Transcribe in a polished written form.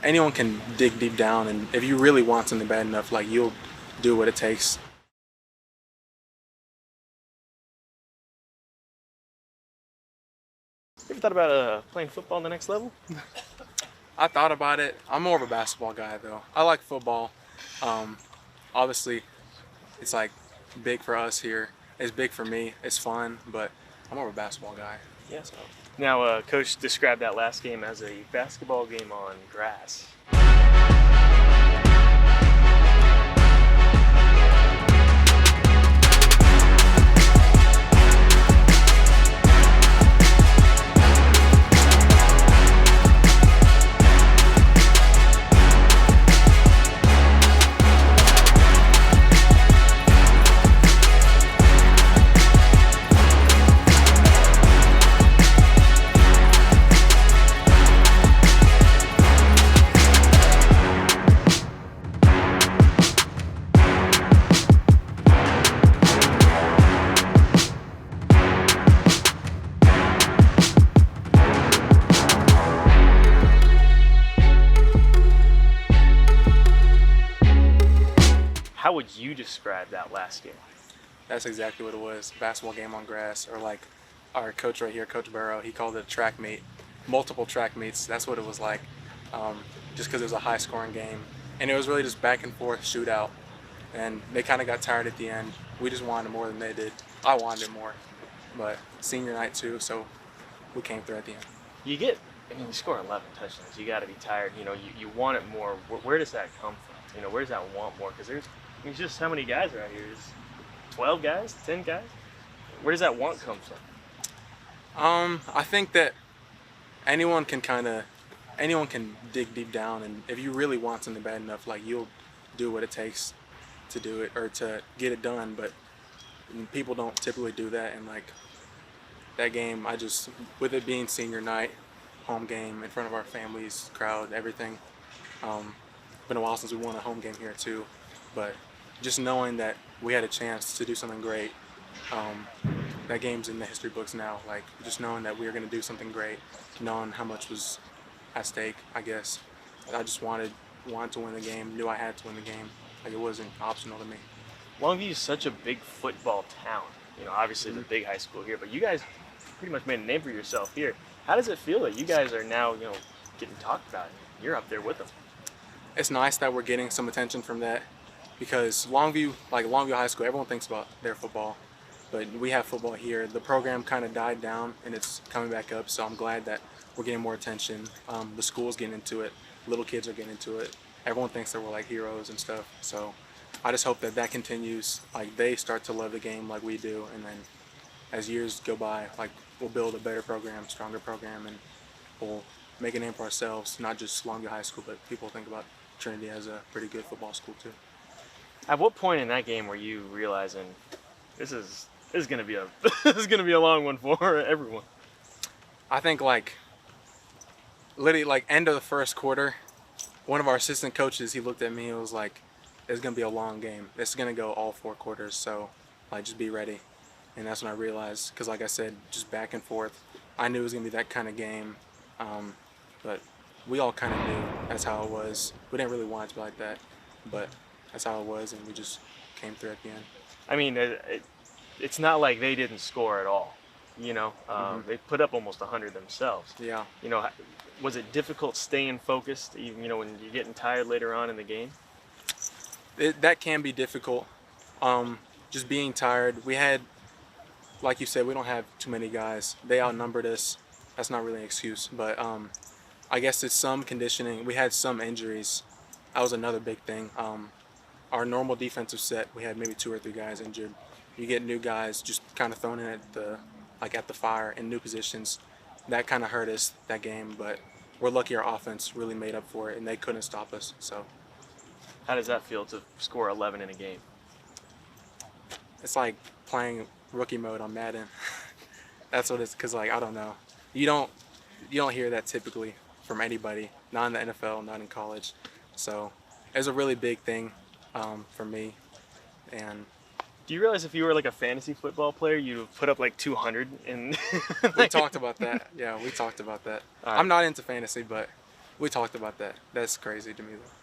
anyone can dig deep down, and if you really want something bad enough, like you'll do what it takes. You ever thought about playing football on the next level? I thought about it. I'm more of a basketball guy though. I like football. Obviously, it's like big for us here. It's big for me. It's fun, but I'm more of a basketball guy. Yeah. So. Now, Coach described that last game as a basketball game on grass. How would you describe that last game? That's exactly what it was. Basketball game on grass, or like our coach right here, Coach Burrow, he called it a track meet. Multiple track meets. That's what it was like. Just because it was a high-scoring game, and it was really just back and forth shootout. And they kind of got tired at the end. We just wanted it more than they did. I wanted it more, but senior night too, so we came through at the end. You score 11 touchdowns. You got to be tired. You want it more. Where does that come from? Where does that want more? Because it's just how many guys are out here? There's 12 guys, 10 guys. Where does that want come from? I think that anyone can dig deep down, and if you really want something bad enough, like you'll do what it takes to do it or to get it done. But people don't typically do that, and like that game, with it being senior night, home game in front of our families, crowd, everything. Been a while since we won a home game here too, but just knowing that we had a chance to do something great, that game's in the history books now. Like just knowing that we were going to do something great, knowing how much was at stake, I guess. I just wanted to win the game, knew I had to win the game. Like it wasn't optional to me. Longview is such a big football town. Obviously it's a big high school here, but you guys pretty much made a name for yourself here. How does it feel that you guys are now, getting talked about? You're up there with them. It's nice that we're getting some attention from that, because Longview High School, everyone thinks about their football, but we have football here. The program kind of died down and it's coming back up, so I'm glad that we're getting more attention. The school's getting into it, little kids are getting into it. Everyone thinks that we're like heroes and stuff, so I just hope that continues. Like they start to love the game like we do, and then as years go by, like we'll build a better program, stronger program, and we'll make a name for ourselves, not just Longview High School, but people think about Trinity as a pretty good football school too. At what point in that game were you realizing this is gonna be a long one for everyone? I think literally end of the first quarter, one of our assistant coaches, he looked at me and was like, "It's gonna be a long game. It's gonna go all 4 quarters, so just be ready." And that's when I realized, because like I said, just back and forth. I knew it was gonna be that kind of game, but we all kind of knew that's how it was. We didn't really want it to be like that, but that's how it was, and we just came through at the end. It's not like they didn't score at all. They put up almost 100 themselves. Yeah. Was it difficult staying focused, even when you're getting tired later on in the game? That can be difficult. Just being tired. We had, like you said, we don't have too many guys. They outnumbered us. That's not really an excuse, but I guess it's some conditioning. We had some injuries. That was another big thing. Our normal defensive set, we had maybe 2 or 3 guys injured. You get new guys just kind of thrown in at the fire in new positions. That kind of hurt us that game, but we're lucky our offense really made up for it, and they couldn't stop us. So, how does that feel to score 11 in a game? It's like playing rookie mode on Madden. That's what it's, because I don't know. You don't hear that typically from anybody, not in the NFL, not in college. So it was a really big thing for me. And do you realize if you were like a fantasy football player, you'd have put up like 200? And we talked about that. Yeah, we talked about that. Right. I'm not into fantasy, but We talked about that. That's crazy to me though.